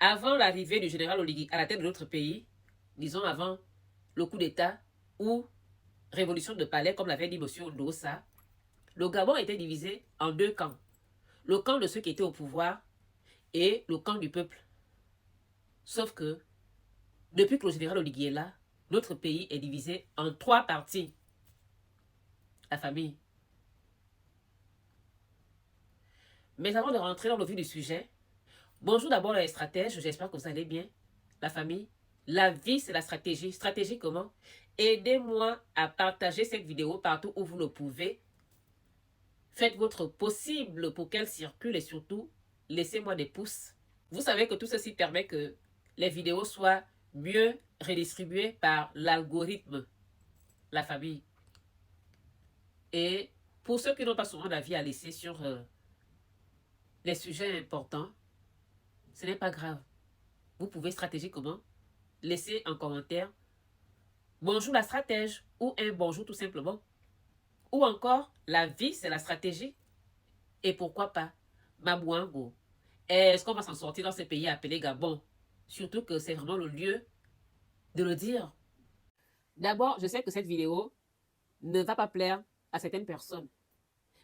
avant l'arrivée du général Oligui à la tête de notre pays, disons avant le coup d'État ou révolution de palais, comme l'avait dit M. Ndossa, le Gabon était divisé en deux camps. Le camp de ceux qui étaient au pouvoir et le camp du peuple. Sauf que, depuis que le général Oligui est là, notre pays est divisé en trois parties. La famille. Mais avant de rentrer dans le vif du sujet, bonjour d'abord les stratèges, j'espère que vous allez bien. La famille, la vie c'est la stratégie. Stratégie comment? Aidez-moi à partager cette vidéo partout où vous le pouvez. Faites votre possible pour qu'elle circule et surtout, laissez-moi des pouces. Vous savez que tout ceci permet que les vidéos soient mieux redistribuées par l'algorithme, la famille. Et pour ceux qui n'ont pas souvent d'avis à laisser sur les sujets importants, ce n'est pas grave. Vous pouvez stratégiquement laisser un commentaire bonjour la stratège ou un bonjour tout simplement. Ou encore, la vie c'est la stratégie. Et pourquoi pas Mabouango. Est-ce qu'on va s'en sortir dans ce pays appelé Gabon? Surtout que c'est vraiment le lieu de le dire. D'abord, je sais que cette vidéo ne va pas plaire à certaines personnes.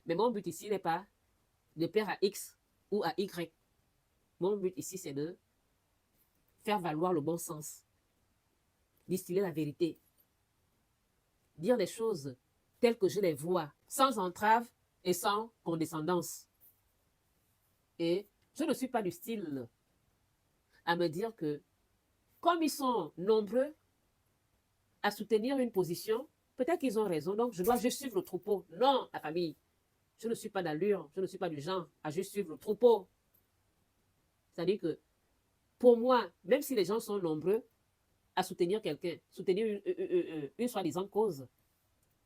Mais mon but ici n'est pas de plaire à X ou à Y. Mon but ici, c'est de faire valoir le bon sens. Distiller la vérité. Dire les choses telles que je les vois, sans entrave et sans condescendance. Et je ne suis pas du style à me dire que, comme ils sont nombreux à soutenir une position, peut-être qu'ils ont raison, donc je dois juste suivre le troupeau. Non, la famille, je ne suis pas d'allure, je ne suis pas du genre à juste suivre le troupeau. C'est-à-dire que, pour moi, même si les gens sont nombreux à soutenir quelqu'un, soutenir une soi-disant cause,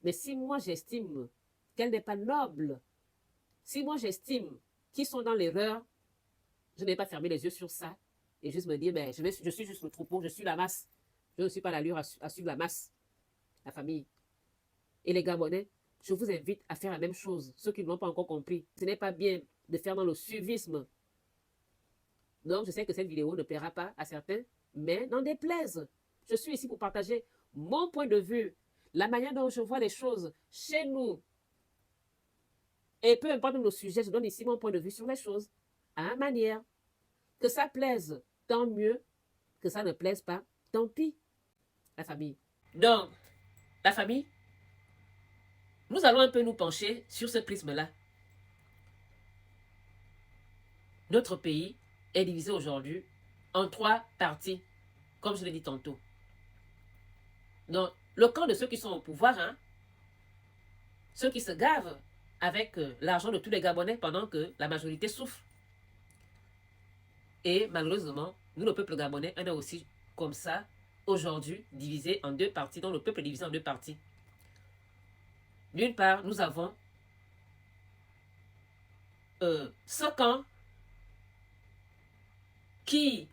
mais si moi j'estime qu'elle n'est pas noble, si moi j'estime qu'ils sont dans l'erreur, je n'ai pas fermé les yeux sur ça et juste me dire, ben, je suis juste le troupeau, je suis la masse. Je ne suis pas l'allure à suivre la masse, la famille. Et les Gabonais, je vous invite à faire la même chose, ceux qui ne l'ont pas encore compris. Ce n'est pas bien de faire dans le suivisme. Donc, je sais que cette vidéo ne plaira pas à certains, mais n'en déplaise. Je suis ici pour partager mon point de vue, la manière dont je vois les choses chez nous. Et peu importe nos sujets, je donne ici mon point de vue sur les choses, à ma manière. Que ça plaise, tant mieux. Que ça ne plaise pas, tant pis. La famille. Donc, la famille, nous allons un peu nous pencher sur ce prisme-là. Notre pays est divisé aujourd'hui en trois parties, comme je l'ai dit tantôt. Donc, le camp de ceux qui sont au pouvoir, hein, ceux qui se gavent avec l'argent de tous les Gabonais pendant que la majorité souffre. Et malheureusement, nous, le peuple gabonais, on est aussi comme ça, aujourd'hui, divisé en deux parties, dont le peuple est divisé en deux parties. D'une part, nous avons ce camp qui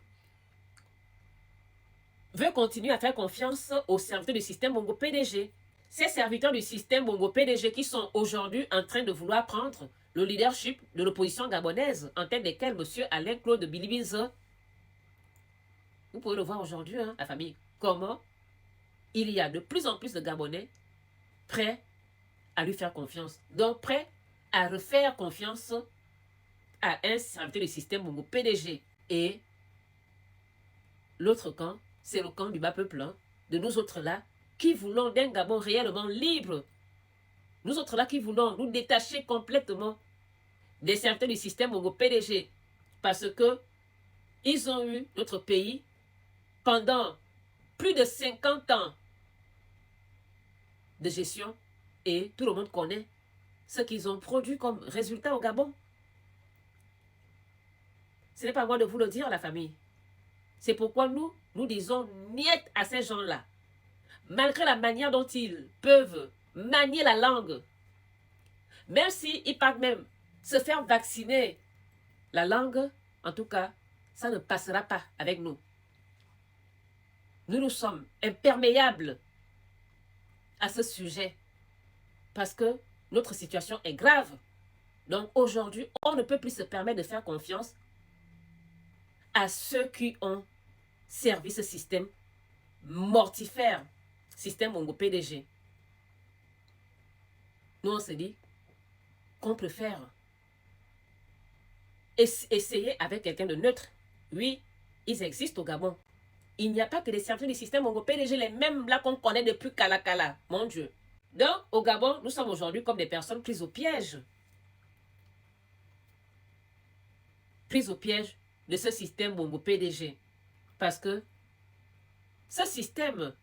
veut continuer à faire confiance aux serviteurs du système Bongo PDG. Ces serviteurs du système Bongo PDG qui sont aujourd'hui en train de vouloir prendre le leadership de l'opposition gabonaise, en tête desquels M. Alain-Claude Bilibize. Vous pouvez le voir aujourd'hui, hein, la famille, comment il y a de plus en plus de Gabonais prêts à lui faire confiance. Donc prêts à refaire confiance à un serviteur du système Bongo PDG. Et l'autre camp, c'est le camp du bas peuple, hein, de nous autres là, qui voulons d'un Gabon réellement libre. Nous autres là qui voulons nous détacher complètement des serviteurs du système Bongo PDG. Parce que ils ont eu notre pays pendant plus de 50 ans de gestion et tout le monde connaît ce qu'ils ont produit comme résultat au Gabon. Ce n'est pas à moi de vous le dire, la famille. C'est pourquoi nous disons niet à ces gens-là. Malgré la manière dont ils peuvent manier la langue, même s'ils parlent même se faire vacciner, la langue, en tout cas, ça ne passera pas avec nous. Nous sommes imperméables à ce sujet parce que notre situation est grave. Donc aujourd'hui, on ne peut plus se permettre de faire confiance à ceux qui ont servi ce système mortifère, système Bongo PDG. Nous, on se dit qu'on préfère essayer avec quelqu'un de neutre. Oui, ils existent au Gabon. Il n'y a pas que des serviteurs du système Bongo PDG, les mêmes là qu'on connaît depuis Kalakala, mon Dieu. Donc, au Gabon, nous sommes aujourd'hui comme des personnes prises au piège. Prises au piège de ce système Bongo PDG. Parce que ce système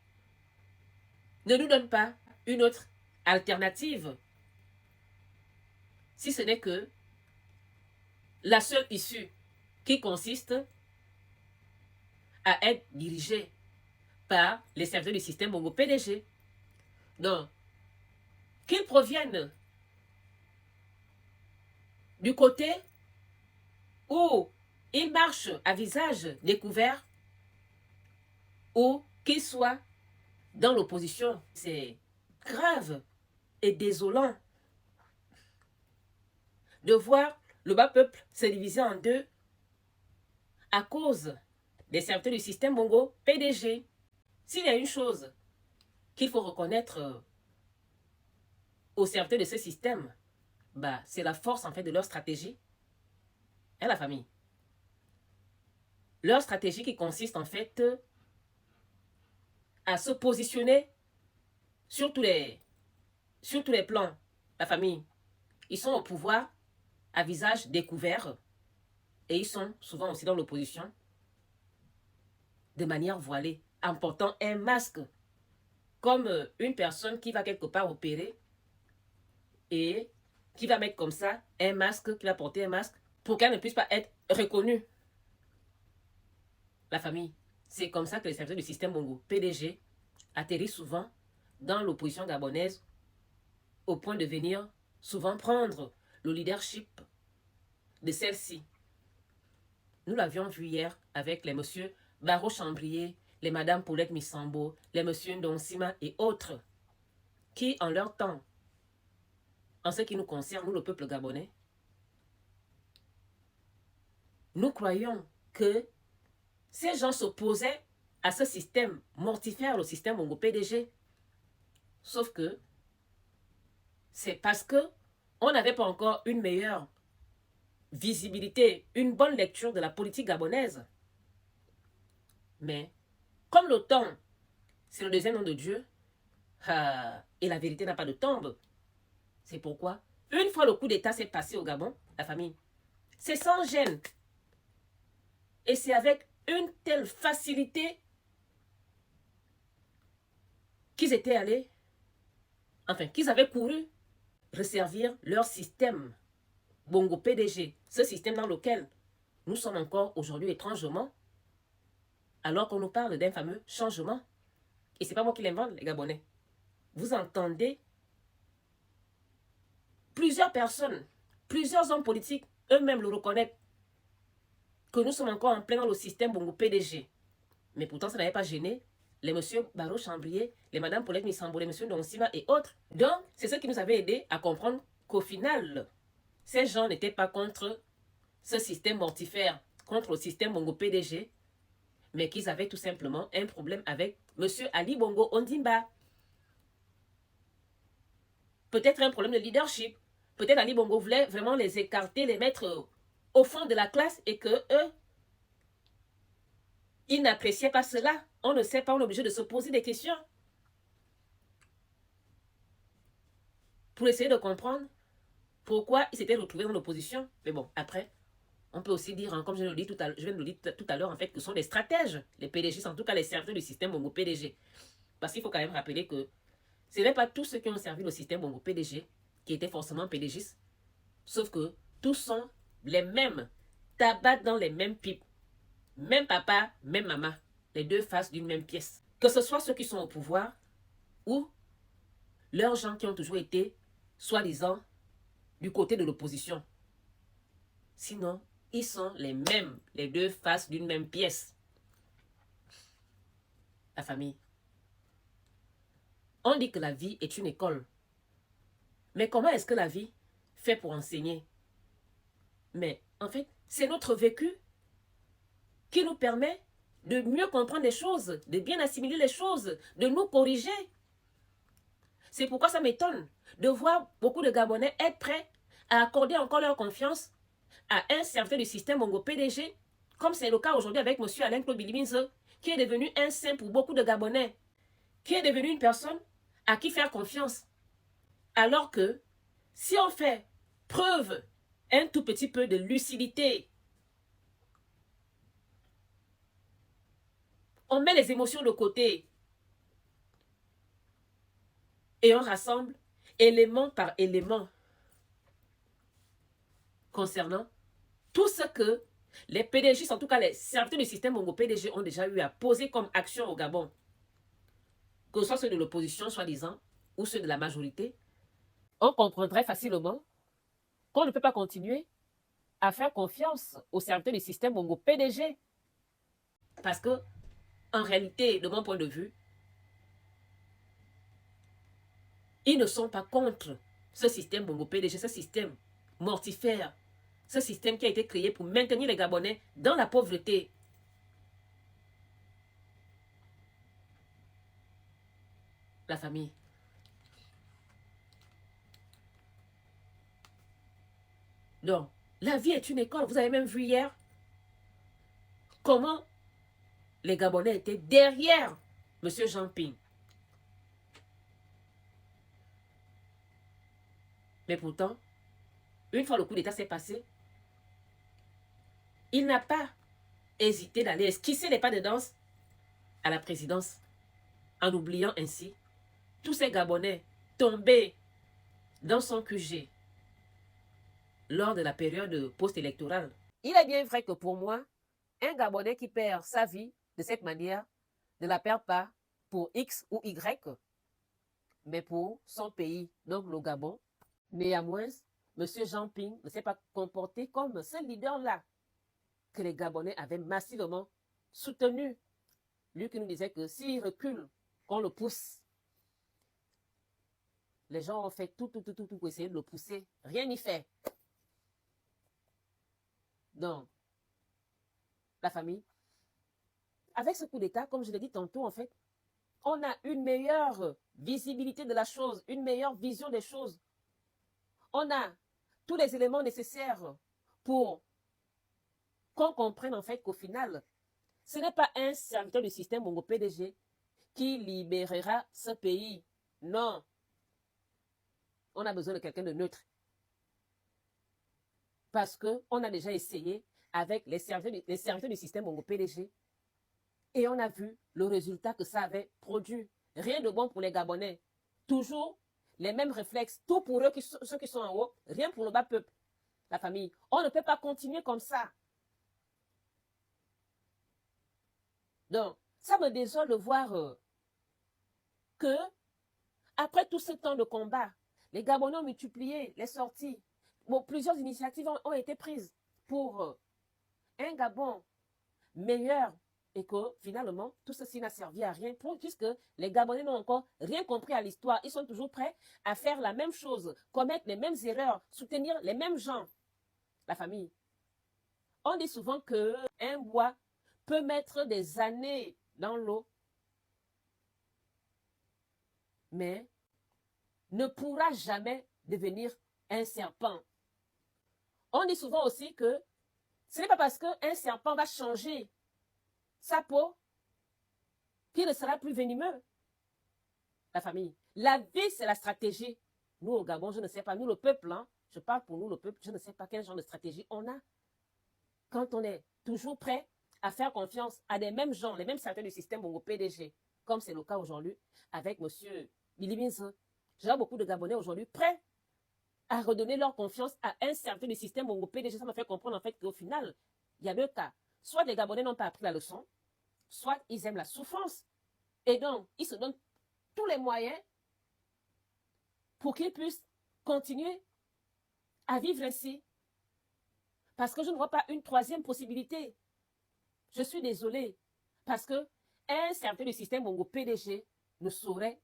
ne nous donne pas une autre alternative. Si ce n'est que la seule issue qui consiste à être dirigée par les serviteurs du système Bongo PDG. Donc, qu'ils proviennent du côté où ils marchent à visage découvert ou qu'ils soient dans l'opposition. C'est grave et désolant de voir le bas peuple se diviser en deux à cause des serviteurs du système Bongo PDG. S'il y a une chose qu'il faut reconnaître aux serviteurs de ce système, bah, c'est la force en fait de leur stratégie et la famille. Leur stratégie qui consiste en fait à se positionner sur tous les plans. La famille, ils sont au pouvoir à visage découvert et ils sont souvent aussi dans l'opposition de manière voilée, en portant un masque comme une personne qui va quelque part opérer et qui va mettre comme ça un masque, qui va porter un masque pour qu'elle ne puisse pas être reconnue. La famille, c'est comme ça que les serviteurs du système Bongo PDG atterrissent souvent dans l'opposition gabonaise au point de venir souvent prendre le leadership de celle-ci. Nous l'avions vu hier avec les messieurs Barreau Chambrier, les Madame Paulette Missambo, les messieurs Ndonsima et autres, qui en leur temps, en ce qui nous concerne, nous le peuple gabonais, nous croyons que ces gens s'opposaient à ce système mortifère, le système Bongo PDG. Sauf que c'est parce que on n'avait pas encore une meilleure visibilité, une bonne lecture de la politique gabonaise. Mais comme le temps, c'est le deuxième nom de Dieu, et la vérité n'a pas de tombe, c'est pourquoi, une fois le coup d'État s'est passé au Gabon, la famille, c'est sans gêne. Et c'est avec une telle facilité qu'ils étaient allés, enfin, qu'ils avaient couru resservir leur système Bongo PDG, ce système dans lequel nous sommes encore aujourd'hui étrangement, alors qu'on nous parle d'un fameux changement. Et ce n'est pas moi qui l'invente, les Gabonais. Vous entendez plusieurs personnes, plusieurs hommes politiques, eux-mêmes le reconnaissent, que nous sommes encore en plein dans le système Bongo PDG. Mais pourtant, ça n'avait pas gêné les messieurs Barreau Chambrier, les Madame Paulette Missambo, les messieurs Ndonsima et autres. Donc, c'est ce qui nous avait aidé à comprendre qu'au final, ces gens n'étaient pas contre ce système mortifère, contre le système Bongo PDG, mais qu'ils avaient tout simplement un problème avec monsieur Ali Bongo Ondimba. Peut-être un problème de leadership. Peut-être Ali Bongo voulait vraiment les écarter, les mettre au fond de la classe et que eux, ils n'appréciaient pas cela. On ne sait pas, on est obligé de se poser des questions pour essayer de comprendre pourquoi ils s'étaient retrouvés dans l'opposition. Mais bon, après, on peut aussi dire, comme je viens de le dire tout à l'heure, en fait, que ce sont des stratèges, les PDG, en tout cas les serviteurs du système Bongo PDG. Parce qu'il faut quand même rappeler que ce n'est pas tous ceux qui ont servi le système Bongo PDG qui étaient forcément PDGistes, sauf que tous sont les mêmes, tabac dans les mêmes pipes. Même papa, même maman, les deux faces d'une même pièce. Que ce soit ceux qui sont au pouvoir ou leurs gens qui ont toujours été, soi-disant, du côté de l'opposition. Sinon, ils sont les mêmes, les deux faces d'une même pièce. La famille. On dit que la vie est une école. Mais comment est-ce que la vie fait pour enseigner? Mais en fait, c'est notre vécu qui nous permet de mieux comprendre les choses, de bien assimiler les choses, de nous corriger. C'est pourquoi ça m'étonne de voir beaucoup de Gabonais être prêts à accorder encore leur confiance à un serviteur du système Bongo PDG, comme c'est le cas aujourd'hui avec M. Alain-Claude Biliminze, qui est devenu un saint pour beaucoup de Gabonais, qui est devenu une personne à qui faire confiance. Alors que si on fait preuve un tout petit peu de lucidité, on met les émotions de côté et on rassemble élément par élément concernant tout ce que les PDG, en tout cas les serviteurs du système Bongo PDG, ont déjà eu à poser comme action au Gabon, que ce soit ceux de l'opposition, soi-disant, ou ceux de la majorité, on comprendrait facilement qu'on ne peut pas continuer à faire confiance aux serviteurs du système Bongo PDG. Parce que, en réalité, de mon point de vue, ils ne sont pas contre ce système Bongo PDG, ce système mortifère, ce système qui a été créé pour maintenir les Gabonais dans la pauvreté. La famille. Donc, la vie est une école. Vous avez même vu hier comment les Gabonais étaient derrière M. Jean Ping. Mais pourtant, une fois le coup d'État s'est passé, il n'a pas hésité d'aller esquisser les pas de danse à la présidence, en oubliant ainsi tous ces Gabonais tombés dans son QG lors de la période post-électorale. Il est bien vrai que pour moi, un Gabonais qui perd sa vie de cette manière ne la perd pas pour X ou Y, mais pour son pays, donc le Gabon. Néanmoins, M. Jean Ping ne s'est pas comporté comme ce leader-là que les Gabonais avaient massivement soutenu. Lui qui nous disait que s'il recule, qu'on le pousse. Les gens ont fait tout pour essayer de le pousser. Rien n'y fait. Donc, la famille, avec ce coup d'État, comme je l'ai dit tantôt, en fait, on a une meilleure visibilité de la chose, une meilleure vision des choses. On a tous les éléments nécessaires pour qu'on comprenne en fait qu'au final, ce n'est pas un serviteur du système Bongo PDG qui libérera ce pays. Non. On a besoin de quelqu'un de neutre. Parce qu'on a déjà essayé avec les serviteurs du système Bongo PDG et on a vu le résultat que ça avait produit. Rien de bon pour les Gabonais. Toujours les mêmes réflexes. Tout pour eux, ceux qui sont en haut, rien pour le bas peuple. La famille. On ne peut pas continuer comme ça. Donc, ça me désole de voir que, après tout ce temps de combat, les Gabonais ont multiplié les sorties. Bon, plusieurs initiatives ont été prises pour un Gabon meilleur et que finalement, tout ceci n'a servi à rien puisque les Gabonais n'ont encore rien compris à l'histoire. Ils sont toujours prêts à faire la même chose, commettre les mêmes erreurs, soutenir les mêmes gens. La famille. On dit souvent qu'un bois peut mettre des années dans l'eau, mais ne pourra jamais devenir un serpent. On dit souvent aussi que ce n'est pas parce qu'un serpent va changer sa peau qu'il ne sera plus venimeux. La famille. La vie, c'est la stratégie. Nous, au Gabon, je ne sais pas. Nous, le peuple, hein, je parle pour nous, le peuple, je ne sais pas quel genre de stratégie on a. Quand on est toujours prêt à faire confiance à des mêmes gens, les mêmes serviteurs du système Bongo PDG, comme c'est le cas aujourd'hui avec M. Biliminze. J'ai beaucoup de Gabonais aujourd'hui prêts à redonner leur confiance à un serviteur du système Bongo PDG. Ça me fait comprendre en fait qu'au final, il y a deux cas. Soit les Gabonais n'ont pas appris la leçon, soit ils aiment la souffrance. Et donc, ils se donnent tous les moyens pour qu'ils puissent continuer à vivre ainsi. Parce que je ne vois pas une troisième possibilité. Je suis désolée. Parce que un serviteur du système Bongo PDG ne saurait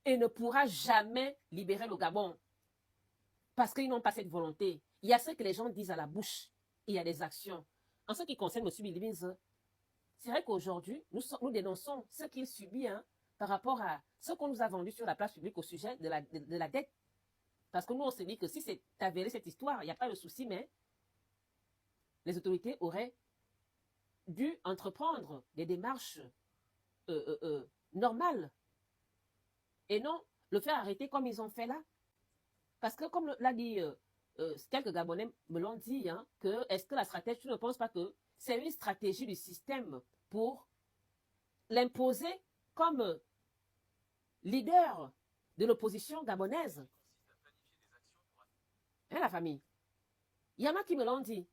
et ne pourra jamais libérer le Gabon. Parce qu'ils n'ont pas cette volonté. Il y a ce que les gens disent à la bouche. Il y a des actions. en ce qui concerne M. Biliminze, c'est vrai qu'aujourd'hui, nous dénonçons ce qu'il subit par rapport à ce qu'on nous a vendu sur la place publique au sujet de la dette. Parce que nous, on s'est dit que si c'est avéré cette histoire, il n'y a pas de souci, mais les autorités auraient dû entreprendre des démarches normales et non le faire arrêter comme ils ont fait là. Parce que comme l'a dit quelques Gabonais me l'ont dit, que est-ce que la stratégie, tu ne penses pas que c'est une stratégie du système pour l'imposer comme leader de l'opposition gabonaise? Hein, la famille? Il y en a qui me l'ont dit.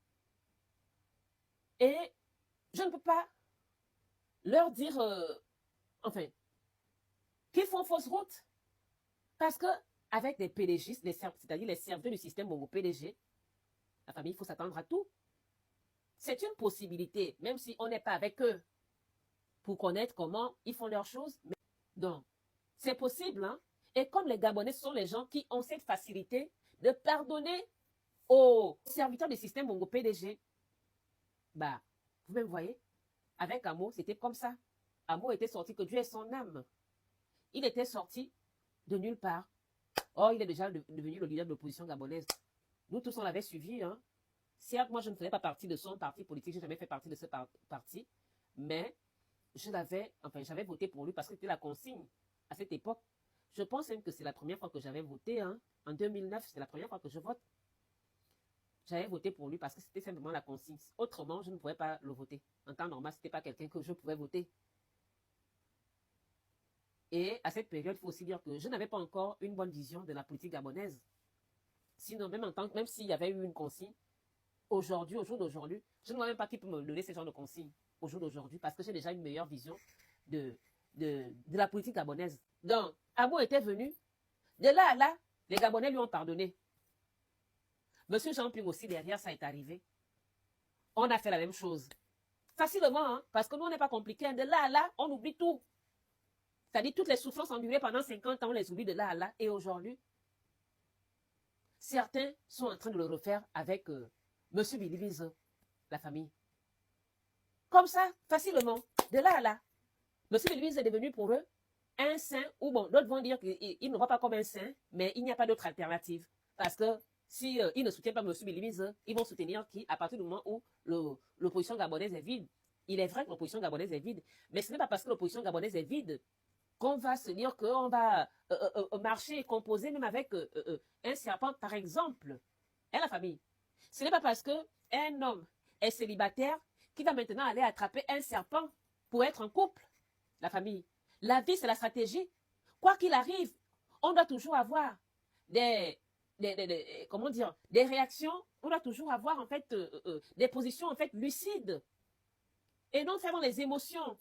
Et je ne peux pas leur dire, enfin, qu'ils font fausse route. Parce que avec des PDG, c'est-à-dire les serviteurs du système Bongo PDG, la famille, il faut s'attendre à tout. C'est une possibilité, même si on n'est pas avec eux, pour connaître comment ils font leurs choses. Donc, c'est possible, hein? Et comme les Gabonais sont les gens qui ont cette facilité de pardonner aux serviteurs du système Bongo PDG, bah, vous-même voyez, avec Amo, c'était comme ça. Amo était sorti, que Dieu ait son âme. Il était sorti de nulle part. Oh, il est déjà devenu le leader de l'opposition gabonaise. Nous tous, on l'avait suivi. Certes, moi, je ne faisais pas partie de son parti politique. Je n'ai jamais fait partie de ce parti. Mais j'avais voté pour lui parce que c'était la consigne à cette époque. Je pense même que c'est la première fois que j'avais voté. En 2009, c'est la première fois que je vote. J'avais voté pour lui parce que c'était simplement la consigne. Autrement, je ne pouvais pas le voter. En temps normal, ce n'était pas quelqu'un que je pouvais voter. Et à cette période, il faut aussi dire que je n'avais pas encore une bonne vision de la politique gabonaise. Sinon, même s'il y avait eu une consigne, aujourd'hui, au jour d'aujourd'hui, je ne vois même pas qui peut me donner ce genre de consigne au jour d'aujourd'hui parce que j'ai déjà une meilleure vision de la politique gabonaise. Donc, Amo était venu. De là à là, les Gabonais lui ont pardonné. Monsieur Jean-Pierre aussi, derrière, ça est arrivé. On a fait la même chose. Facilement, parce que nous, on n'est pas compliqué. De là à là, on oublie tout. C'est-à-dire toutes les souffrances endurées pendant 50 ans, on les oublie de là à là. Et aujourd'hui, certains sont en train de le refaire avec M. Biliminze, la famille. Comme ça, facilement, de là à là. M. Biliminze est devenu pour eux un saint, ou bon, d'autres vont dire qu'ils ne voient pas comme un saint, mais il n'y a pas d'autre alternative. Parce que si ils ne soutiennent pas M. Biliminze, ils vont soutenir qui, à partir du moment où l'opposition gabonaise est vide. Il est vrai que l'opposition gabonaise est vide, mais ce n'est pas parce que l'opposition gabonaise est vide qu'on va se dire qu'on va marcher et composer même avec un serpent, par exemple. Et la famille. Ce n'est pas parce qu'un homme est célibataire qu'il va maintenant aller attraper un serpent pour être en couple. La famille. La vie, c'est la stratégie. Quoi qu'il arrive, on doit toujours avoir des réactions. On doit toujours avoir, en fait, des positions, en fait, lucides. Et non faire dans les émotions.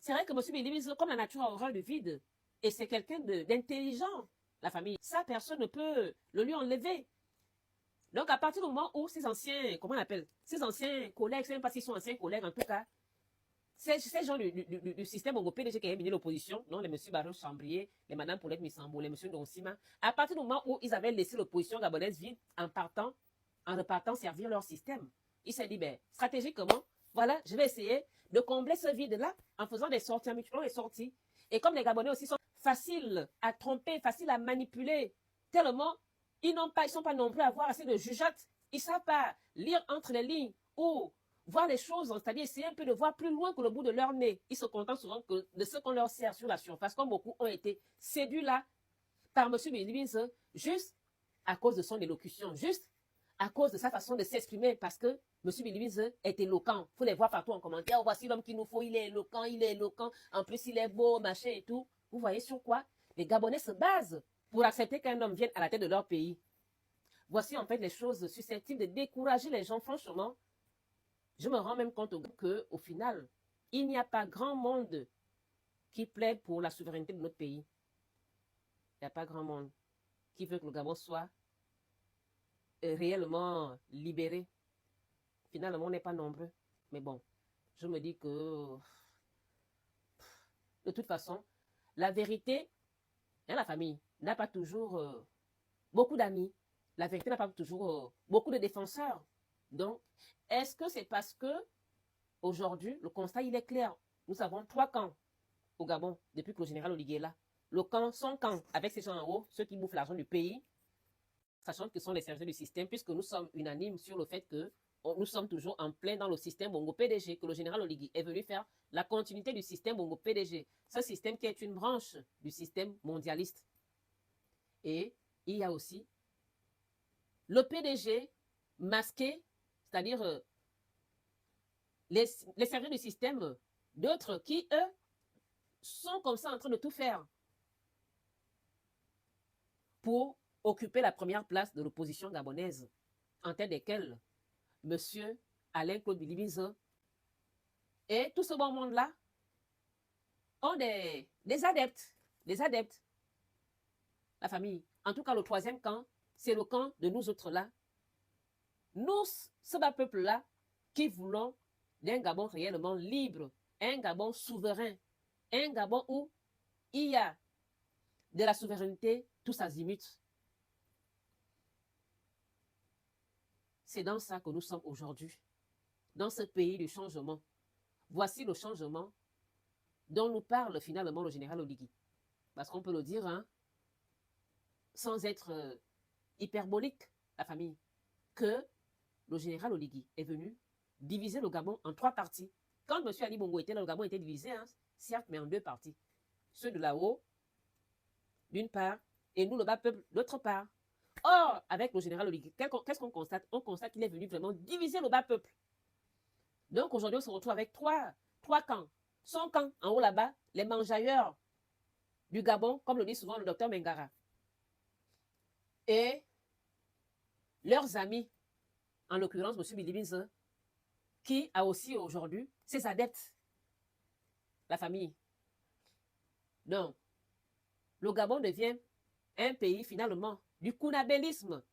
C'est vrai que M. Biliminze, comme la nature a horreur du vide, et c'est quelqu'un d'intelligent, la famille, ça, personne ne peut le lui enlever. Donc, à partir du moment où ces anciens, comment on appelle, ces anciens collègues, je ne sais même pas s'ils sont anciens collègues, en tout cas, ces gens du système Bongo PDG qui a mené l'opposition, non, les M. Baron Chambrier, les Mme Paulette Missambo, les M. Donsima, à partir du moment où ils avaient laissé l'opposition gabonaise vide en repartant servir leur système, ils s'est dit, ben, stratégiquement, voilà, je vais essayer de combler ce vide-là en faisant des sorties, en multipliant les sorties. Et comme les Gabonais aussi sont faciles à tromper, faciles à manipuler, tellement ils ne sont pas non plus à avoir assez de jugeote. Ils ne savent pas lire entre les lignes ou voir les choses, c'est-à-dire essayer un peu de voir plus loin que le bout de leur nez. Ils se contentent souvent de ce qu'on leur sert sur la surface, comme beaucoup ont été séduits là par M. Biliminze, juste à cause de son élocution, juste à cause de sa façon de s'exprimer, parce que M. Biliminze est éloquent. Il faut les voir partout en commentaire. Oh, voici l'homme qu'il nous faut, il est éloquent, en plus il est beau, machin et tout. Vous voyez sur quoi les Gabonais se basent pour accepter qu'un homme vienne à la tête de leur pays. Voici en fait les choses susceptibles de décourager les gens. Franchement, je me rends même compte qu'au final, il n'y a pas grand monde qui plaide pour la souveraineté de notre pays. Il n'y a pas grand monde qui veut que le Gabon soit réellement libéré. Finalement, on n'est pas nombreux. Mais bon, je me dis que, de toute façon, la vérité, la famille, n'a pas toujours beaucoup d'amis. La vérité n'a pas toujours beaucoup de défenseurs. Donc, est-ce que c'est parce que aujourd'hui, le constat, il est clair. Nous avons 3 camps au Gabon depuis que le général Oligui est là. Le camp, son camp, avec ces gens en haut, ceux qui bouffent l'argent du pays, sachant que ce sont les serviteurs du système, puisque nous sommes unanimes sur le fait que nous sommes toujours en plein dans le système Bongo PDG, que le général Oligui est venu faire la continuité du système Bongo PDG. Ce système qui est une branche du système mondialiste. Et il y a aussi le PDG masqué, c'est-à-dire les serviteurs du système, d'autres qui, eux, sont comme ça en train de tout faire pour occuper la première place de l'opposition gabonaise, en tête desquels M. Alain-Claude Bilibize et tout ce bon monde-là ont des adeptes. Des adeptes. La famille. En tout cas, le troisième camp, c'est le camp de nous autres-là. Nous, ce bas peuple-là, qui voulons d'un Gabon réellement libre, un Gabon souverain, un Gabon où il y a de la souveraineté tous azimuts. C'est dans ça que nous sommes aujourd'hui, dans ce pays du changement. Voici le changement dont nous parle finalement le général Oligui. Parce qu'on peut le dire, hein, sans être hyperbolique, la famille, que le général Oligui est venu diviser le Gabon en 3 parties. Quand M. Ali Bongo était là, le Gabon était divisé, hein, certes, mais en 2 parties. Ceux de là-haut, d'une part, et nous, le bas peuple, d'autre part. Or, avec le général Oligui, qu'est-ce qu'on constate? On constate qu'il est venu vraiment diviser le bas peuple. Donc aujourd'hui, on se retrouve avec trois camps. Son camp, en haut là-bas, les mangeailleurs du Gabon, comme le dit souvent le docteur Mengara. Et leurs amis, en l'occurrence M. Bilibize, qui a aussi aujourd'hui ses adeptes, la famille. Donc, le Gabon devient un pays finalement du kounabélisme.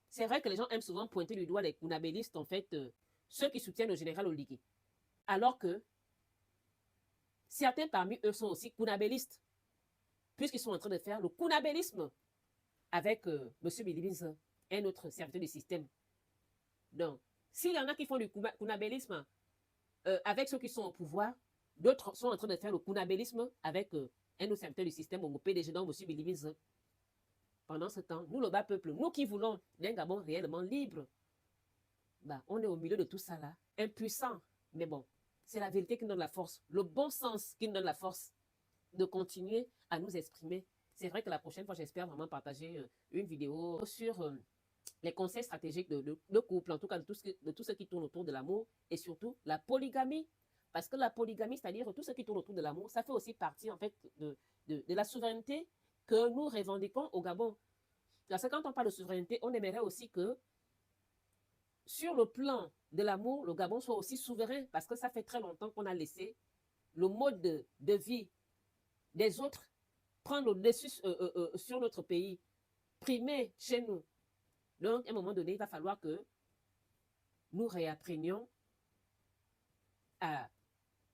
C'est vrai que les gens aiment souvent pointer du doigt les kounabélistes, en fait, ceux qui soutiennent le général Oligui. Alors que certains parmi eux sont aussi kounabélistes, puisqu'ils sont en train de faire le kounabélisme avec M. Bilibize, un autre serviteur du système. Donc, s'il y en a qui font du kounabélisme avec ceux qui sont au pouvoir, d'autres sont en train de faire le kounabélisme avec un autre serviteur du système, au PDG, donc M. Bilibize. Pendant ce temps, nous, le bas peuple, nous qui voulons d'un Gabon réellement libre, bah, on est au milieu de tout ça là, impuissant. Mais bon, c'est la vérité qui nous donne la force, le bon sens qui nous donne la force de continuer à nous exprimer. C'est vrai que la prochaine fois, j'espère vraiment partager une vidéo sur les conseils stratégiques de couple, en tout cas de tout ce qui tourne autour de l'amour et surtout la polygamie. Parce que la polygamie, c'est-à-dire tout ce qui tourne autour de l'amour, ça fait aussi partie en fait de la souveraineté que nous revendiquons au Gabon. Parce que quand on parle de souveraineté, on aimerait aussi que sur le plan de l'amour, le Gabon soit aussi souverain parce que ça fait très longtemps qu'on a laissé le mode de vie des autres prendre le dessus sur notre pays, primer chez nous. Donc, à un moment donné, il va falloir que nous réapprenions à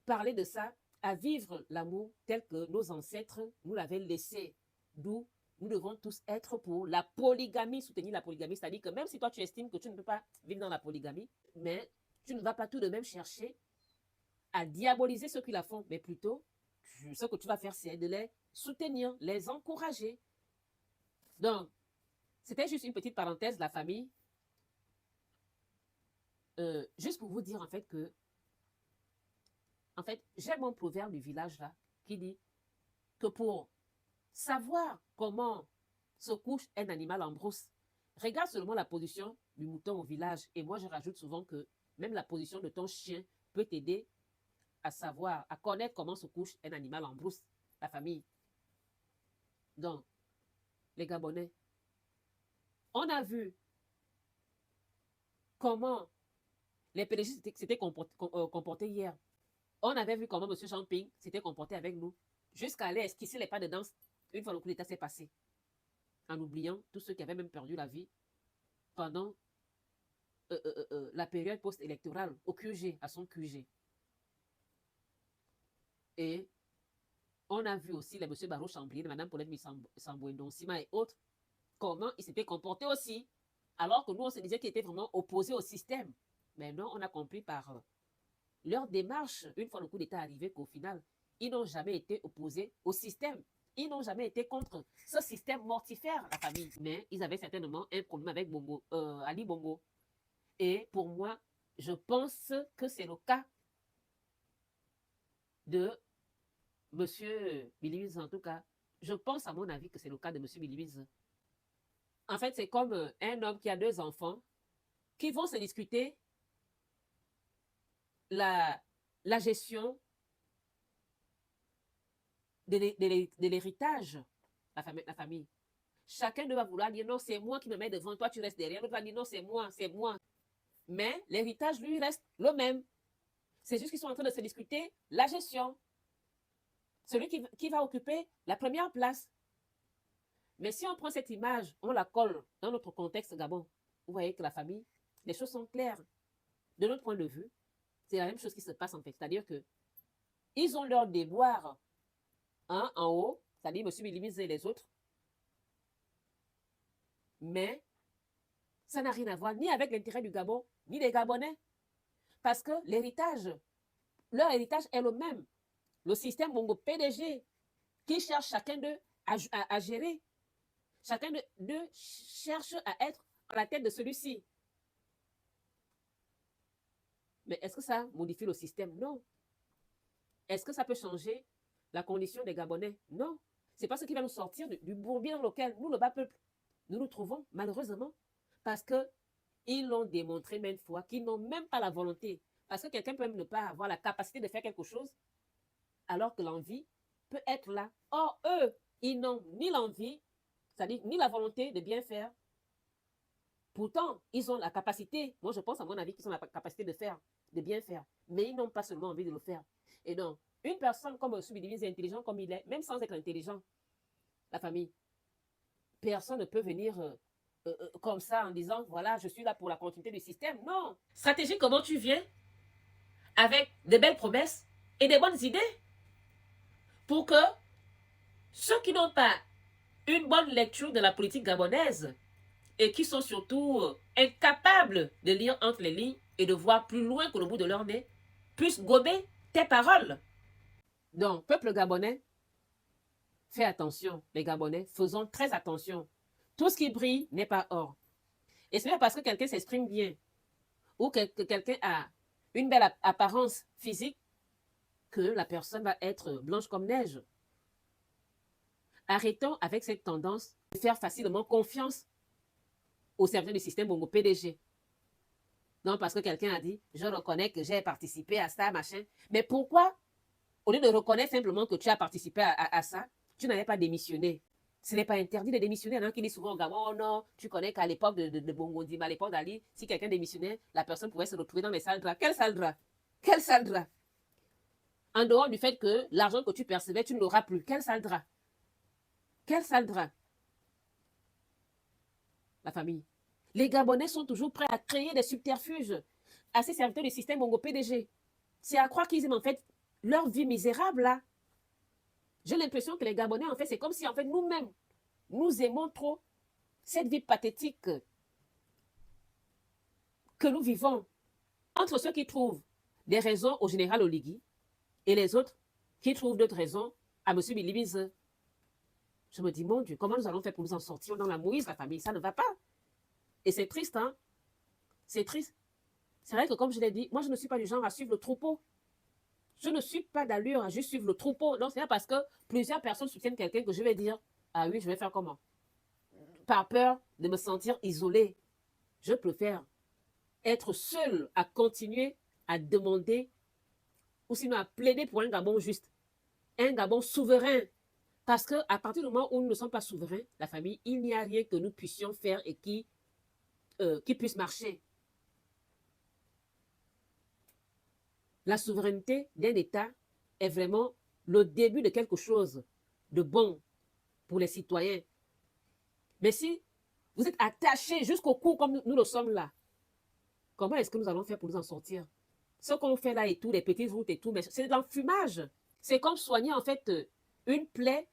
parler de ça, à vivre l'amour tel que nos ancêtres nous l'avaient laissé. D'où nous devons tous être pour la polygamie, soutenir la polygamie. C'est-à-dire que même si toi tu estimes que tu ne peux pas vivre dans la polygamie, mais tu ne vas pas tout de même chercher à diaboliser ceux qui la font, mais plutôt, ce que tu vas faire, c'est de les soutenir, les encourager. Donc, c'était juste une petite parenthèse, la famille. Juste pour vous dire en fait que, j'ai mon proverbe du village là qui dit que pour savoir comment se couche un animal en brousse, regarde seulement la position du mouton au village. Et moi, je rajoute souvent que même la position de ton chien peut t'aider à savoir, à connaître comment se couche un animal en brousse, la famille. Donc, les Gabonais, on a vu comment les PDG s'étaient comportés hier. On avait vu comment M. Jean-Ping s'était comporté avec nous, jusqu'à aller esquisser les pas de danse une fois le coup d'État s'est passé, en oubliant tous ceux qui avaient même perdu la vie pendant la période post-électorale au QG, à son QG. Et on a vu aussi les M. Barreau Chamblier, Mme Paulette Sambouendon, Sima et autres, comment ils s'étaient comportés aussi Alors que nous, on se disait qu'ils étaient vraiment opposés au système. Mais non, on a compris par leur démarche, une fois le coup d'État arrivé, qu'au final, ils n'ont jamais été opposés au système. Ils n'ont jamais été contre ce système mortifère, la famille. Mais ils avaient certainement un problème avec Bongo, Ali Bongo. Et pour moi, je pense que c'est le cas de M. Biliwiz, en tout cas. Je pense, à mon avis, que c'est le cas de M. Biliwiz. En fait, c'est comme un homme qui a 2 enfants qui vont se discuter la gestion de l'héritage, la famille. Chacun va vouloir dire non, c'est moi qui me mets devant, toi tu restes derrière. L'autre va dire non, c'est moi, c'est moi. Mais l'héritage, lui, reste le même. C'est juste qu'ils sont en train de se discuter la gestion. Celui qui va occuper la première place. Mais si on prend cette image, on la colle dans notre contexte Gabon, vous voyez que la famille, les choses sont claires. De notre point de vue, c'est la même chose qui se passe en fait. C'est-à-dire que ils ont leur déboire en haut, c'est-à-dire M. Biliwiz et les autres. Mais ça n'a rien à voir ni avec l'intérêt du Gabon, ni des Gabonais. Parce que leur héritage est le même. Le système Bongo PDG, qui cherche chacun d'eux à gérer. Chacun d'eux cherche à être à la tête de celui-ci. Mais est-ce que ça modifie le système? Non. Est-ce que ça peut changer la condition des Gabonais? Non. C'est pas ce qui va nous sortir du bourbier dans lequel nous, le bas peuple, nous nous trouvons, malheureusement. Parce qu'ils l'ont démontré maintes fois qu'ils n'ont même pas la volonté. Parce que quelqu'un peut même ne pas avoir la capacité de faire quelque chose, alors que l'envie peut être là. Or, eux, ils n'ont ni l'envie, c'est-à-dire ni la volonté de bien faire. Pourtant, ils ont la capacité, moi je pense à mon avis qu'ils ont la capacité de bien faire. Mais ils n'ont pas seulement envie de le faire. Et donc, une personne comme Biliwiz est intelligent comme il est, même sans être intelligent, la famille, personne ne peut venir comme ça en disant, voilà, je suis là pour la continuité du système. Non. Stratégie, comment tu viens avec de belles promesses et des bonnes idées pour que ceux qui n'ont pas une bonne lecture de la politique gabonaise et qui sont surtout incapables de lire entre les lignes et de voir plus loin que le bout de leur nez puissent gober tes paroles. Donc, peuple gabonais, fais attention, les Gabonais, faisons très attention. Tout ce qui brille n'est pas or. Et ce n'est pas parce que quelqu'un s'exprime bien ou que quelqu'un a une belle apparence physique que la personne va être blanche comme neige. Arrêtons avec cette tendance de faire facilement confiance au serviteur du système Bongo PDG. Non, parce que quelqu'un a dit, je reconnais que j'ai participé à ça, machin. Mais pourquoi, au lieu de reconnaître simplement que tu as participé à ça, tu n'avais pas démissionné? Ce n'est pas interdit de démissionner. Il y en a qui disent souvent au Gabon, oh non, tu connais qu'à l'époque de Bongo Ndima, à l'époque d'Ali, si quelqu'un démissionnait, la personne pouvait se retrouver dans les salles draps. Quelle salle drap? Quelle salle drap? En dehors du fait que l'argent que tu percevais, tu ne l'auras plus. Quelle salle drap? Quelle salle drap? La famille. Les Gabonais sont toujours prêts à créer des subterfuges à ces serviteurs du système Bongo PDG. C'est à croire qu'ils aiment en fait leur vie misérable là. J'ai l'impression que les Gabonais, en fait, c'est comme si en fait nous-mêmes, nous aimons trop cette vie pathétique que nous vivons. Entre ceux qui trouvent des raisons au général Oligui et les autres qui trouvent d'autres raisons à M. Biliwiz. Je me dis, mon Dieu, comment nous allons faire pour nous en sortir dans la mouise, la famille? Ça ne va pas. Et c'est triste, hein? C'est triste. C'est vrai que, comme je l'ai dit, moi, je ne suis pas du genre à suivre le troupeau. Je ne suis pas d'allure à juste suivre le troupeau. Non, c'est pas parce que plusieurs personnes soutiennent quelqu'un que je vais dire, ah oui, je vais faire comment? Par peur de me sentir isolée. Je préfère être seule à continuer à demander ou sinon à plaider pour un Gabon juste. Un Gabon souverain. Parce qu'à partir du moment où nous ne sommes pas souverains, la famille, il n'y a rien que nous puissions faire et qui puisse marcher. La souveraineté d'un État est vraiment le début de quelque chose de bon pour les citoyens. Mais si vous êtes attachés jusqu'au cou comme nous le sommes là, comment est-ce que nous allons faire pour nous en sortir? Ce qu'on fait là et tout, les petites routes et tout, mais c'est de l'enfumage. C'est comme soigner en fait une plaie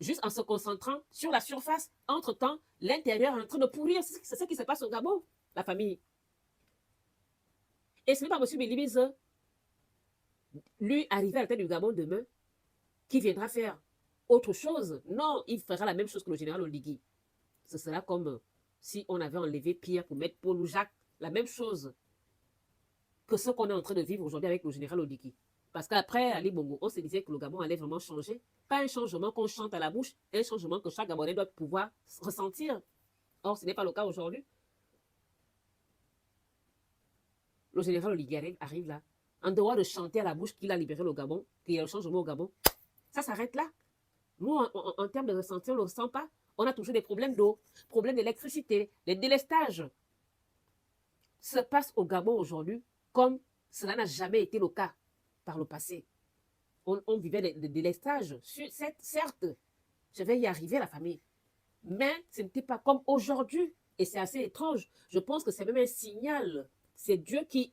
juste en se concentrant sur la surface. Entre-temps, l'intérieur est en train de pourrir. C'est ce qui se passe au Gabon, la famille. Et ce n'est pas M. Bilibiz, lui, arrivé à la tête du Gabon demain, qui viendra faire autre chose. Non, il fera la même chose que le général Oligui. Ce sera comme si on avait enlevé Pierre pour mettre Paul ou Jacques. La même chose que ce qu'on est en train de vivre aujourd'hui avec le général Oligui. Parce qu'après Ali Bongo, on se disait que le Gabon allait vraiment changer. Pas un changement qu'on chante à la bouche, un changement que chaque Gabonais doit pouvoir ressentir. Or, ce n'est pas le cas aujourd'hui. Le général Oligui arrive là, en dehors de chanter à la bouche qu'il a libéré le Gabon, qu'il y a le changement au Gabon. Ça s'arrête là. Nous, en termes de ressenti, on ne le ressent pas. On a toujours des problèmes d'eau, problèmes d'électricité, des délestages. Se passe au Gabon aujourd'hui comme cela n'a jamais été le cas par le passé. On vivait des délestages, certes, je vais y arriver, la famille. Mais ce n'était pas comme aujourd'hui. Et c'est assez étrange. Je pense que c'est même un signal. C'est Dieu qui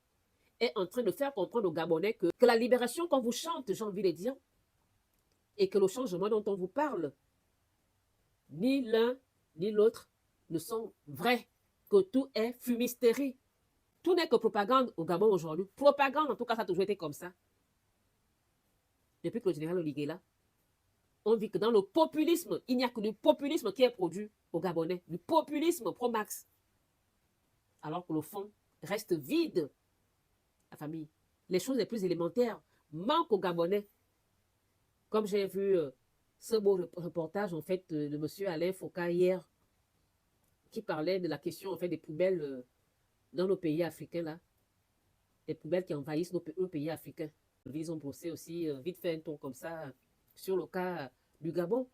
est en train de faire comprendre aux Gabonais que la libération qu'on vous chante, j'ai envie de dire, et que le changement dont on vous parle, ni l'un ni l'autre ne sont vrais, que tout est fumisterie. Tout n'est que propagande au Gabon aujourd'hui. Propagande, en tout cas, ça a toujours été comme ça. Depuis que le général Oligui est là, on vit que dans le populisme, il n'y a que du populisme qui est produit au Gabonais, du populisme pro-max. Alors que le fond reste vide. La famille, les choses les plus élémentaires manquent aux Gabonais. Comme j'ai vu ce beau reportage en fait de M. Alain Foucault hier, qui parlait de la question en fait des poubelles dans nos pays africains là, des poubelles qui envahissent nos pays africains. Ils ont brossé aussi vite fait un tour comme ça sur le cas du Gabon.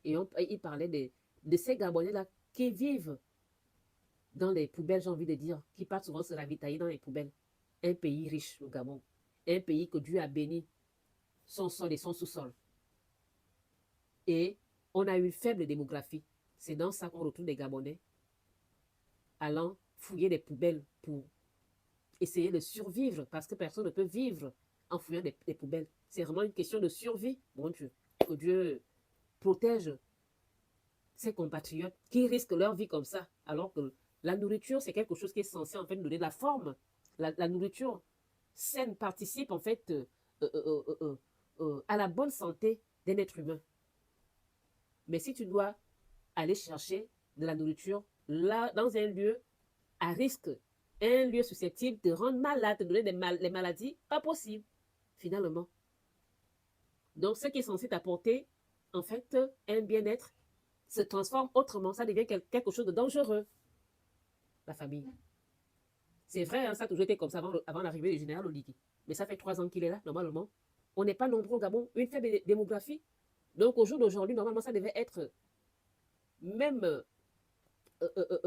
Et il parlait de ces Gabonais-là qui vivent dans les poubelles, j'ai envie de dire, qui partent souvent se ravitailler dans les poubelles. Un pays riche, le Gabon. Un pays que Dieu a béni, son sol et son sous-sol. Et on a une faible démographie. C'est dans ça qu'on retrouve des Gabonais allant fouiller des poubelles pour essayer de survivre, parce que personne ne peut vivre en fouillant des poubelles. C'est vraiment une question de survie, mon Dieu. Que Dieu protège ses compatriotes qui risquent leur vie comme ça, alors que la nourriture, c'est quelque chose qui est censé en fait donner de la forme. La nourriture saine participe en fait à la bonne santé d'un être humain. Mais si tu dois aller chercher de la nourriture là, dans un lieu à risque, un lieu susceptible de rendre malade, de donner les maladies, pas possible, finalement. Donc, ce qui est censé t'apporter, en fait, un bien-être, se transforme autrement. Ça devient quelque chose de dangereux. La famille. C'est vrai, hein, ça a toujours été comme ça avant l'arrivée du général Oligui. Mais ça fait 3 ans qu'il est là, normalement. On n'est pas nombreux au Gabon, une faible démographie. Donc, au jour d'aujourd'hui, normalement, ça devait être même,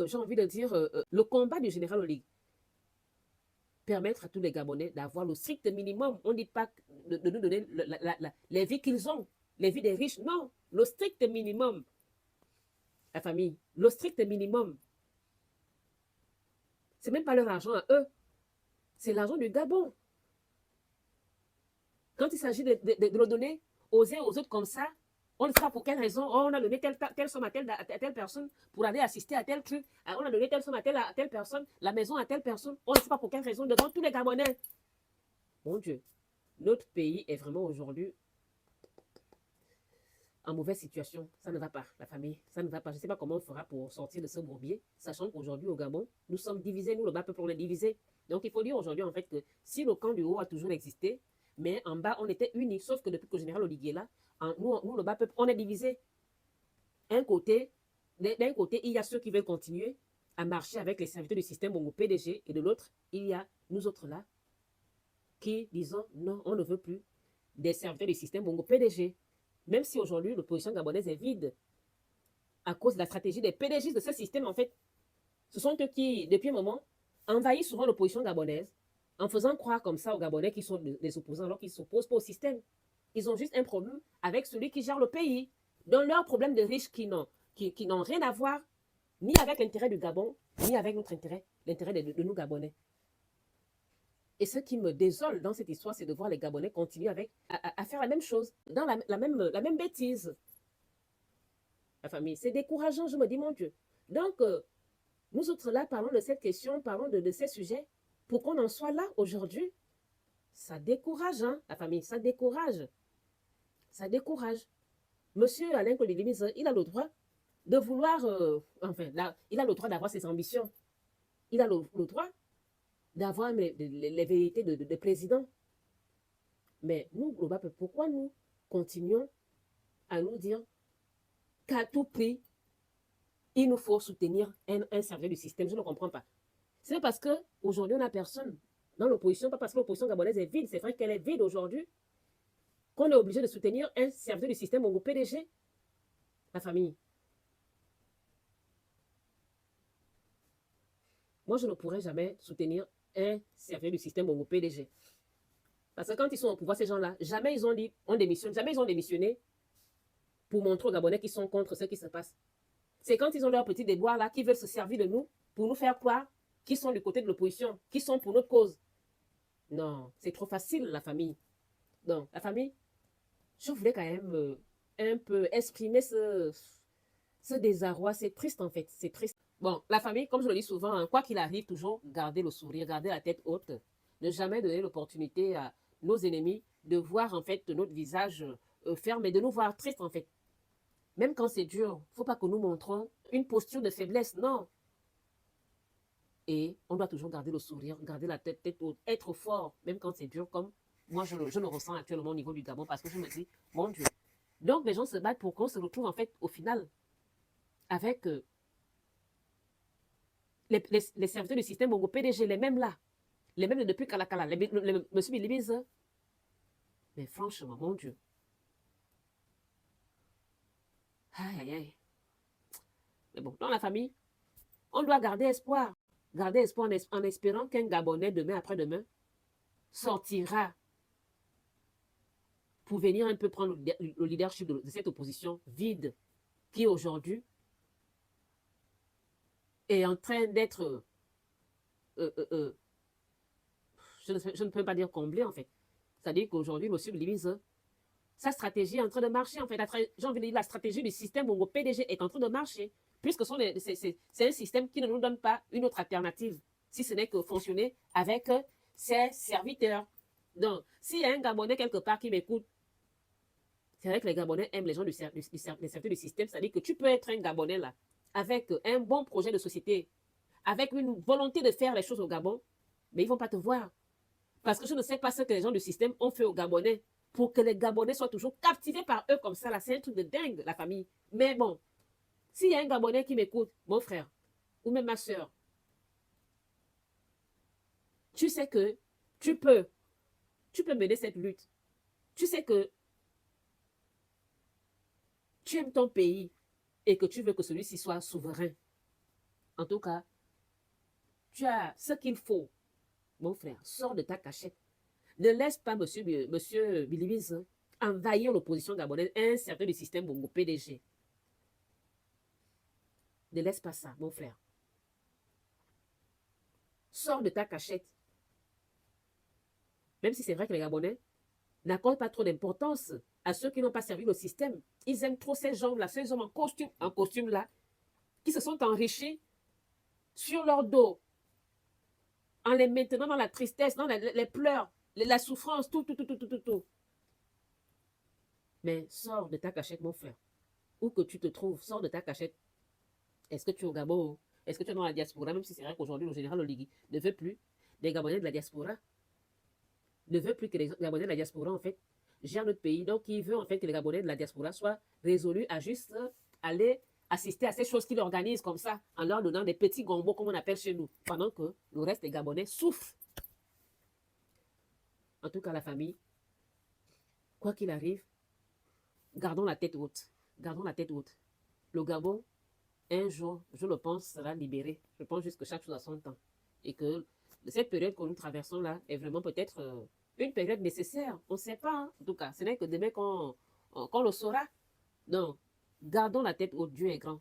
j'ai envie de dire, le combat du général Oligui. Permettre à tous les Gabonais d'avoir le strict minimum. On ne dit pas de nous donner les vies qu'ils ont, les vies des riches. Non, le strict minimum. La famille, le strict minimum. C'est même pas leur argent à eux. C'est l'argent du Gabon. Quand il s'agit de le donner aux uns aux autres comme ça, on ne sait pas pour quelle raison. Oh, on a donné telle somme à telle personne pour aller assister à tel truc. On a donné telle somme à telle personne, la maison à telle personne. On ne sait pas pour quelle raison devant tous les Gabonais. Mon Dieu, notre pays est vraiment aujourd'hui en mauvaise situation. Ça ne va pas, la famille. Ça ne va pas. Je ne sais pas comment on fera pour sortir de ce bourbier, sachant qu'aujourd'hui au Gabon, nous sommes divisés. Nous, le bas peuple, on est divisés. Donc il faut dire aujourd'hui en fait que si le camp du haut a toujours existé, mais en bas, on était unis. Sauf que depuis que le général Oligui est là, nous, le bas peuple, on est divisés. D'un côté, il y a ceux qui veulent continuer à marcher avec les serviteurs du système Bongo PDG, et de l'autre, il y a nous autres là qui disons non, on ne veut plus des serviteurs du système Bongo PDG. Même si aujourd'hui, l'opposition gabonaise est vide à cause de la stratégie des PDG de ce système, en fait, ce sont eux qui, depuis un moment, envahissent souvent l'opposition gabonaise en faisant croire comme ça aux Gabonais qui sont des opposants alors qu'ils ne s'opposent pas au système. Ils ont juste un problème avec celui qui gère le pays. Donc, leur problème de riches qui n'ont rien à voir ni avec l'intérêt du Gabon, ni avec notre intérêt, l'intérêt de nous Gabonais. Et ce qui me désole dans cette histoire, c'est de voir les Gabonais continuer à faire la même chose, dans la même bêtise. la famille. C'est décourageant, je me dis, mon Dieu. Donc, nous autres là, parlons de cette question, parlons de ces sujets. Pour qu'on en soit là aujourd'hui, ça décourage, hein, la famille, ça décourage. Ça décourage. Monsieur Alain Colilimise, il a le droit de vouloir, enfin, là, il a le droit d'avoir ses ambitions. Il a le droit d'avoir les vérités de président. Mais nous, le peuple, pourquoi nous continuons à nous dire qu'à tout prix, il nous faut soutenir un serviteur du système? Je ne comprends pas. C'est parce qu'aujourd'hui, on n'a personne dans l'opposition, pas parce que l'opposition gabonaise est vide, c'est vrai qu'elle est vide aujourd'hui, qu'on est obligé de soutenir un serviteur du système au PDG, la famille. Moi, je ne pourrais jamais soutenir un serviteur du système au PDG. Parce que quand ils sont au pouvoir, ces gens-là, jamais ils ont dit on démissionne, jamais ils ont démissionné pour montrer aux Gabonais qu'ils sont contre ce qui se passe. C'est quand ils ont leur petit déboire là, qu'ils veulent se servir de nous pour nous faire croire qu'ils sont du côté de l'opposition, qu'ils sont pour notre cause. Non, c'est trop facile, la famille. Donc, la famille, je voulais quand même un peu exprimer ce désarroi. C'est triste, en fait. C'est triste. Bon, la famille, comme je le dis souvent, hein, quoi qu'il arrive, toujours garder le sourire, garder la tête haute, ne jamais donner l'opportunité à nos ennemis de voir, en fait, notre visage ferme et de nous voir tristes, en fait. Même quand c'est dur, il ne faut pas que nous montrons une posture de faiblesse, non. Et on doit toujours garder le sourire, garder la tête haute, être fort, même quand c'est dur, comme moi je le ressens actuellement au niveau du Gabon, parce que je me dis, mon Dieu. Donc les gens se battent pour qu'on se retrouve en fait au final avec les serviteurs du système au PDG, les mêmes là, les mêmes depuis Kalakala, monsieur Bilibiz. Mais franchement, mon Dieu. Aïe, aïe, aïe. Mais bon, dans la famille, on doit garder espoir. Garder espoir en espérant qu'un Gabonais, demain après-demain, sortira pour venir un peu prendre le leadership de cette opposition vide qui aujourd'hui est en train d'être, je ne peux pas dire comblé en fait. C'est-à-dire qu'aujourd'hui, M. Bilibiz, sa stratégie est en train de marcher en fait. J'ai envie de dire, la stratégie du système où le PDG est en train de marcher, puisque c'est un système qui ne nous donne pas une autre alternative, si ce n'est que fonctionner avec ses serviteurs. Donc, s'il y a un Gabonais quelque part qui m'écoute, c'est vrai que les Gabonais aiment les gens des serviteurs du système, c'est-à-dire que tu peux être un Gabonais là, avec un bon projet de société, avec une volonté de faire les choses au Gabon, mais ils ne vont pas te voir. Parce que je ne sais pas ce que les gens du système ont fait aux Gabonais pour que les Gabonais soient toujours captivés par eux comme ça. Là, c'est un truc de dingue, la famille. Mais bon, s'il y a un Gabonais qui m'écoute, mon frère, ou même ma soeur, tu sais que tu peux mener cette lutte. Tu sais que tu aimes ton pays et que tu veux que celui-ci soit souverain. En tout cas, tu as ce qu'il faut. Mon frère, sors de ta cachette. Ne laisse pas monsieur Bilibiz envahir l'opposition gabonaise, un certain du système Bongo PDG. Ne laisse pas ça, mon frère. Sors de ta cachette. Même si c'est vrai que les Gabonais n'accordent pas trop d'importance à ceux qui n'ont pas servi le système. Ils aiment trop ces gens-là, ces hommes en costume là, qui se sont enrichis sur leur dos, en les maintenant dans la tristesse, dans les pleurs, la souffrance, tout. Mais sors de ta cachette, mon frère. Où que tu te trouves, sors de ta cachette. Est-ce que tu es au Gabon? Est-ce que tu es dans la diaspora? Même si c'est vrai qu'aujourd'hui, le général Oligui ne veut plus des Gabonais de la diaspora. Ne veut plus que les Gabonais de la diaspora, en fait, gèrent notre pays. Donc, il veut, en fait, que les Gabonais de la diaspora soient résolus à juste aller assister à ces choses qu'il organise comme ça, en leur donnant des petits gombos, comme on appelle chez nous, pendant que le reste des Gabonais souffrent. En tout cas, la famille, quoi qu'il arrive, gardons la tête haute. Gardons la tête haute. Le Gabon, un jour, je le pense, sera libéré. Je pense juste que chaque chose a son temps. Et que cette période que nous traversons là est vraiment peut-être une période nécessaire. On ne sait pas. Hein. En tout cas, ce n'est que demain qu'on le saura. Donc, gardons la tête haute. Dieu est grand.